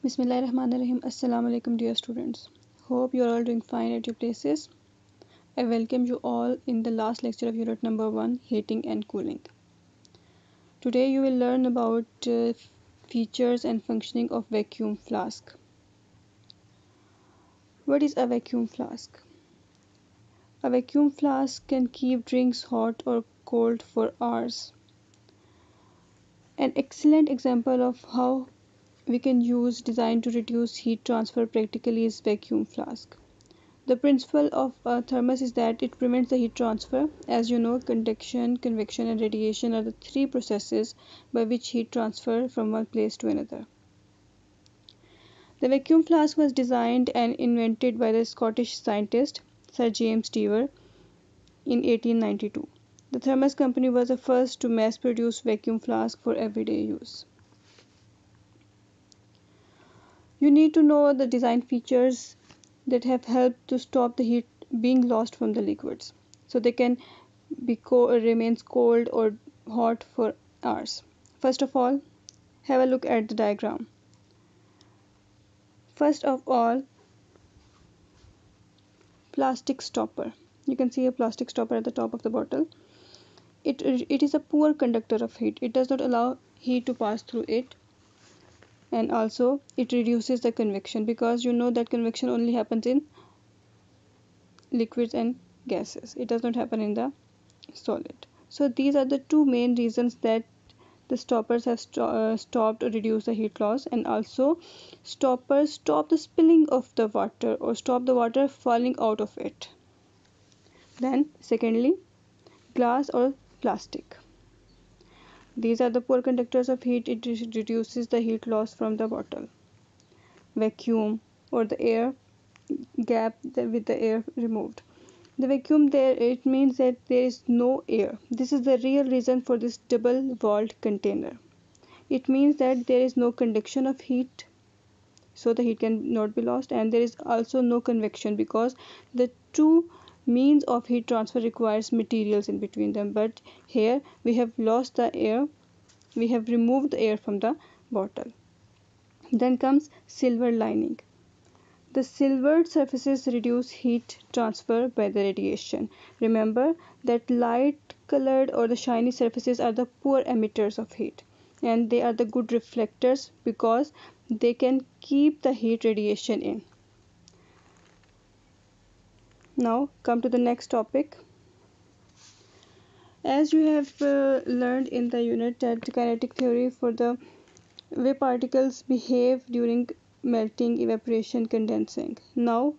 Bismillahirrahmanirrahim. Assalamu alaikum, dear students. Hope you are all doing fine at your places. I welcome you all in the last lecture of unit number 1, heating and cooling. Today you will learn about features and functioning of vacuum flask. What is a vacuum flask? A vacuum flask can keep drinks hot or cold for hours. An excellent example of how we can use design to reduce heat transfer practically is vacuum flask. The principle of a thermos is that it prevents the heat transfer. As you know, conduction, convection, and radiation are the three processes by which heat transfer from one place to another. The vacuum flask was designed and invented by the Scottish scientist Sir James Dewar in 1892. The Thermos Company was the first to mass produce vacuum flask for everyday use. You need to know the design features that have helped to stop the heat being lost from the liquids, so they can remains cold or hot for hours. First of all, have a look at the diagram. First of all, plastic stopper. You can see a plastic stopper at the top of the bottle. It is a poor conductor of heat. It does not allow heat to pass through it, and also it reduces the convection, because you know that convection only happens in liquids and gases. It does not happen in the solid. So these are the two main reasons that the stoppers have stopped or reduced the heat loss, and also stoppers stop the spilling of the water or stop the water falling out of it. Then secondly, glass or plastic. These are the poor conductors of heat. It reduces the heat loss from the bottle. Vacuum or the air gap with the air removed. The vacuum there, it means that there is no air. This is the real reason for this double walled container. It means that there is no conduction of heat, so the heat cannot be lost, and there is also no convection, because the two means of heat transfer requires materials in between them. But here we have lost the air, we have removed the air from the bottle. Then comes silver lining. The silvered surfaces reduce heat transfer by the radiation. Remember that light colored or the shiny surfaces are the poor emitters of heat, and they are the good reflectors because they can keep the heat radiation in. Now come to the next topic. As you have learned in the unit that kinetic theory for the way particles behave during melting, evaporation, condensing. Now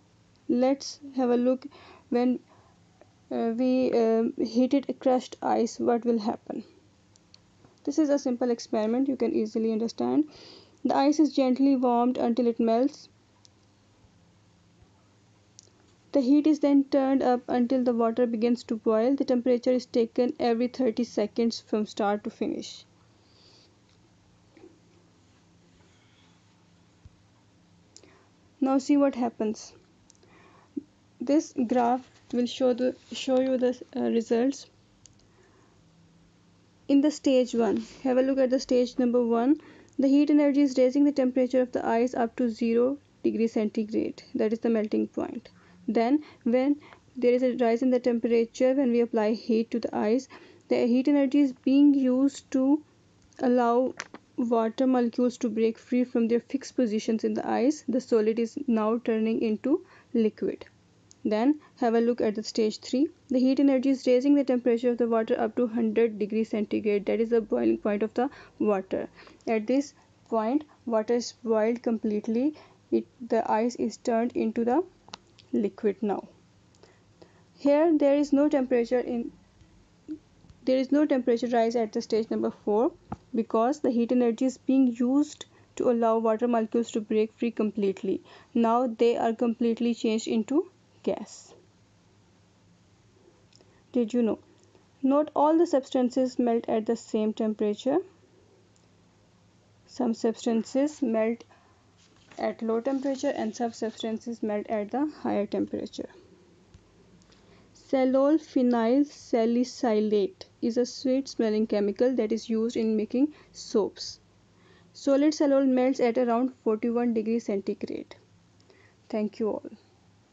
let's have a look when we heated crushed ice, what will happen. This is a simple experiment, you can easily understand. The ice is gently warmed until it melts. The heat is then turned up until the water begins to boil. The temperature is taken every 30 seconds from start to finish. Now see what happens. This graph will show you the results. In the stage 1, have a look at the stage number 1. The heat energy is raising the temperature of the ice up to 0 degree centigrade, that is the melting point. Then when there is a rise in the temperature, when we apply heat to the ice, the heat energy is being used to allow water molecules to break free from their fixed positions in the ice. The solid is now turning into liquid. Then have a look at the stage 3. The heat energy is raising the temperature of the water up to 100 degrees centigrade, that is the boiling point of the water. At this point, water is boiled completely. The ice is turned into the liquid now. Here there is no temperature rise at the stage number 4, because the heat energy is being used to allow water molecules to break free completely. Now they are completely changed into gas. Did you know? Not all the substances melt at the same temperature. Some substances melt at low temperature and some substances melt at the higher temperature. Cellol phenyl salicylate is a sweet smelling chemical that is used in making soaps. Solid cellulose melts at around 41 degrees centigrade. Thank you all.